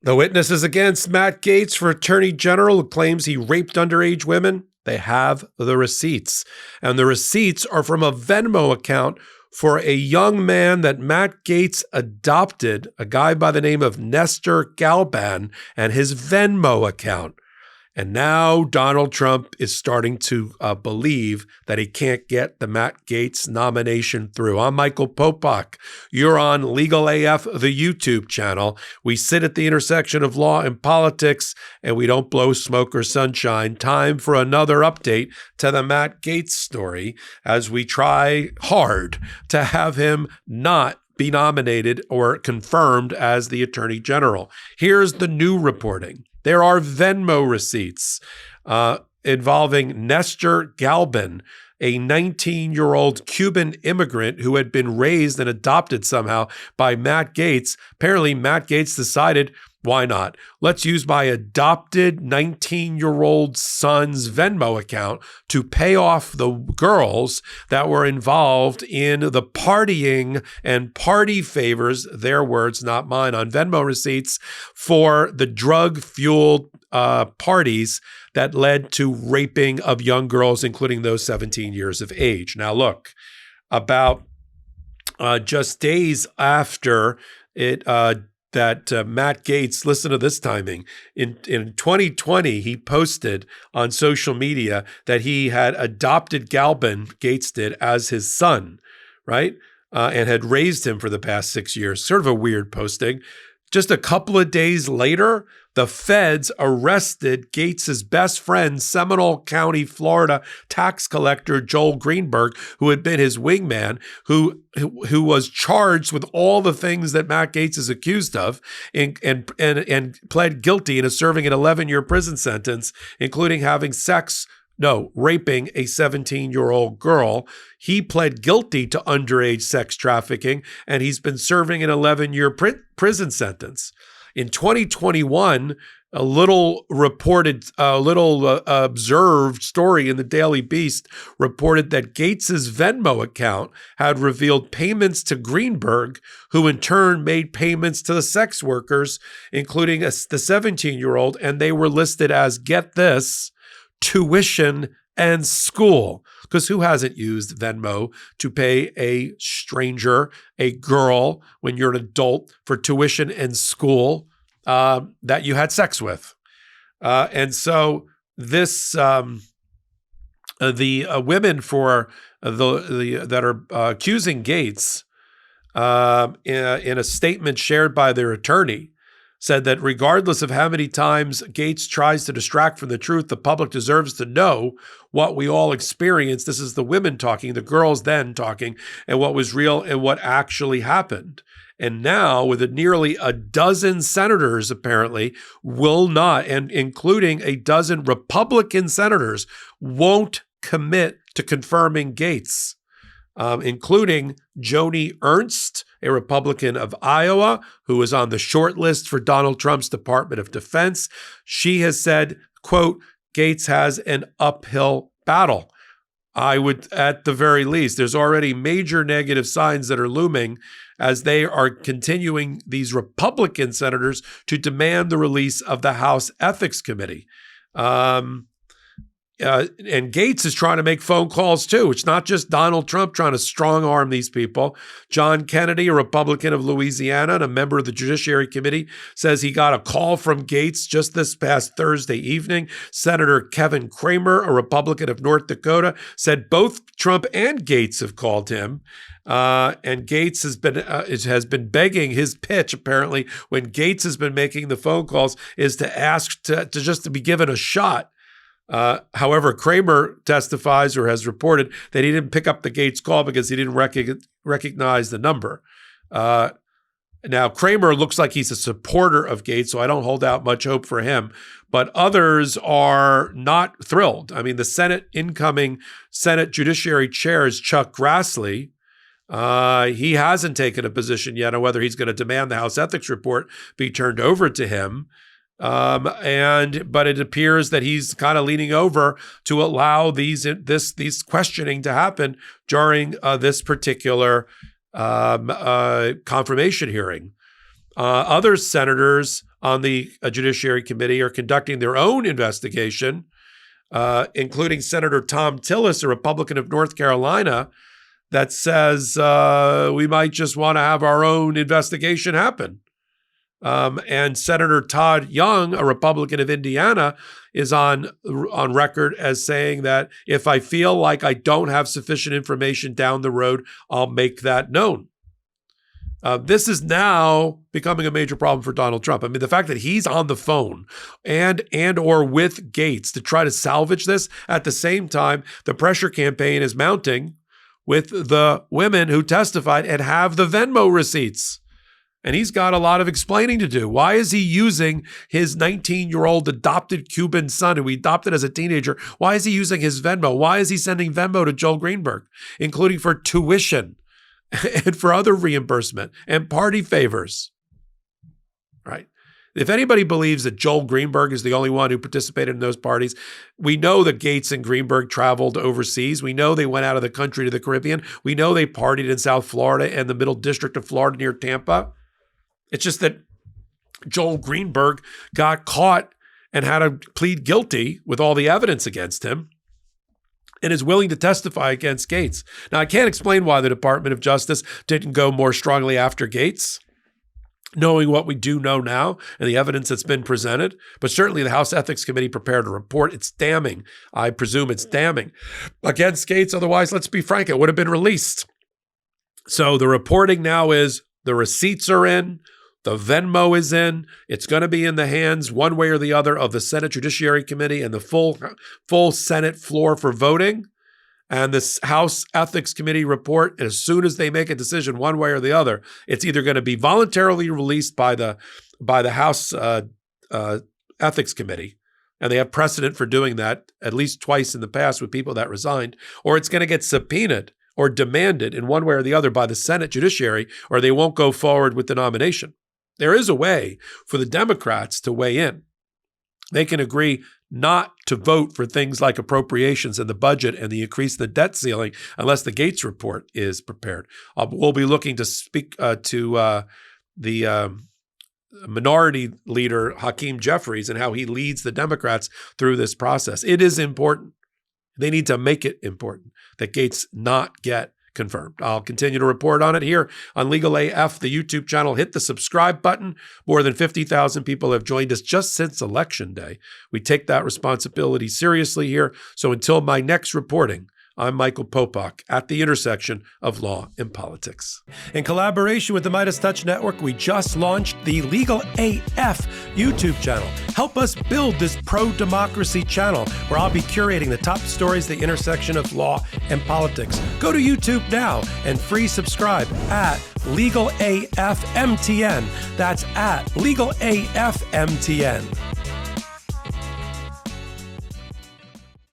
The witnesses against Matt Gaetz for Attorney General, who claims he raped underage women, they have the receipts. And the receipts are from a Venmo account for a young man that Matt Gaetz adopted, a guy by the name of Nestor Galban, and his Venmo account. And now Donald Trump is starting to believe that he can't get the Matt Gaetz nomination through. I'm Michael Popok. You're on Legal AF, the YouTube channel. We sit at the intersection of law and politics, and we don't blow smoke or sunshine. Time for another update to the Matt Gaetz story as we try hard to have him not be nominated or confirmed as the Attorney General. Here's the new reporting. There are Venmo receipts involving Nestor Galban, a 19-year-old Cuban immigrant who had been raised and adopted somehow by Matt Gaetz. Apparently, Matt Gaetz decided, why not? Let's use my adopted 19-year-old son's Venmo account to pay off the girls that were involved in the partying and party favors, their words, not mine, on Venmo receipts for the drug-fueled parties that led to raping of young girls, including those 17 years of age. Now, look, about just days after it that Matt Gaetz, listen to this timing, in 2020, he posted on social media that he had adopted Galban, Gaetz did, as his son, right? And had raised him for the past 6 years. Sort of a weird posting. Just a couple of days later, the feds arrested Gaetz's best friend, Seminole County, Florida tax collector Joel Greenberg, who had been his wingman, who was charged with all the things that Matt Gaetz is accused of, and pled guilty and is serving an 11-year prison sentence, including raping a 17-year-old girl. He pled guilty to underage sex trafficking, and he's been serving an 11-year prison sentence. In 2021, a little observed story in the Daily Beast reported that Gaetz's Venmo account had revealed payments to Greenberg, who in turn made payments to the sex workers, including the 17-year-old, and they were listed as, get this, tuition and school. Because who hasn't used Venmo to pay a stranger, a girl, when you're an adult, for tuition and school that you had sex with? And so this, the women for that are accusing Gaetz in a statement shared by their attorney, said that regardless of how many times Gaetz tries to distract from the truth, the public deserves to know what we all experienced. This is the women talking, the girls then talking, and what was real and what actually happened. And now, with nearly a dozen senators apparently will not, and including a dozen Republican senators, won't commit to confirming Gaetz, including Joni Ernst, a Republican of Iowa, who is on the short list for Donald Trump's Department of Defense. She has said, quote, Gaetz has an uphill battle. I would, at the very least, there's already major negative signs that are looming as they are continuing, these Republican senators, to demand the release of the House Ethics Committee. And Gaetz is trying to make phone calls too. It's not just Donald Trump trying to strong arm these people. John Kennedy, a Republican of Louisiana and a member of the Judiciary Committee, says he got a call from Gaetz just this past Thursday evening. Senator Kevin Cramer, a Republican of North Dakota, said both Trump and Gaetz have called him. And Gaetz has been begging. His pitch, apparently, when Gaetz has been making the phone calls, is to ask to just to be given a shot. However, Cramer testifies or has reported that he didn't pick up the Gaetz call because he didn't recognize the number. Now, Cramer looks like he's a supporter of Gaetz, so I don't hold out much hope for him. But others are not thrilled. I mean, the incoming Senate Judiciary Chair is Chuck Grassley. He hasn't taken a position yet on whether he's going to demand the House Ethics Report be turned over to him. But it appears that he's kind of leaning over to allow these questioning to happen during this particular confirmation hearing. Other senators on the Judiciary Committee are conducting their own investigation, including Senator Tom Tillis, a Republican of North Carolina, that says we might just want to have our own investigation happen. And Senator Todd Young, a Republican of Indiana, is on record as saying that if I feel like I don't have sufficient information down the road, I'll make that known. This is now becoming a major problem for Donald Trump. I mean, the fact that he's on the phone and or with Gaetz to try to salvage this, at the same time, the pressure campaign is mounting with the women who testified and have the Venmo receipts. And he's got a lot of explaining to do. Why is he using his 19-year-old adopted Cuban son, who he adopted as a teenager? Why is he using his Venmo? Why is he sending Venmo to Joel Greenberg, including for tuition and for other reimbursement and party favors? Right? If anybody believes that Joel Greenberg is the only one who participated in those parties, we know that Gaetz and Greenberg traveled overseas. We know they went out of the country to the Caribbean. We know they partied in South Florida and the Middle District of Florida near Tampa. It's just that Joel Greenberg got caught and had to plead guilty with all the evidence against him and is willing to testify against Gaetz. Now, I can't explain why the Department of Justice didn't go more strongly after Gaetz, knowing what we do know now and the evidence that's been presented. But certainly the House Ethics Committee prepared a report. It's damning. I presume it's damning against Gaetz. Otherwise, let's be frank, it would have been released. So the reporting now is the receipts are in. The Venmo is in. It's going to be in the hands, one way or the other, of the Senate Judiciary Committee and the full Senate floor for voting. And this House Ethics Committee report, as soon as they make a decision one way or the other, it's either going to be voluntarily released by the House Ethics Committee, and they have precedent for doing that at least twice in the past with people that resigned, or it's going to get subpoenaed or demanded in one way or the other by the Senate Judiciary, or they won't go forward with the nomination. There is a way for the Democrats to weigh in. They can agree not to vote for things like appropriations and the budget and the increase in the debt ceiling unless the Gaetz report is prepared. We'll be looking to speak to the minority leader, Hakeem Jeffries, and how he leads the Democrats through this process. It is important. They need to make it important that Gaetz not get confirmed. I'll continue to report on it here on Legal AF, the YouTube channel. Hit the subscribe button. More than 50,000 people have joined us just since Election Day. We take that responsibility seriously here. So until my next reporting, I'm Michael Popok at the intersection of law and politics. In collaboration with the Midas Touch Network, we just launched the Legal AF YouTube channel. Help us build this pro-democracy channel where I'll be curating the top stories, the intersection of law and politics. Go to YouTube now and free subscribe at Legal AF MTN. That's at Legal AF MTN.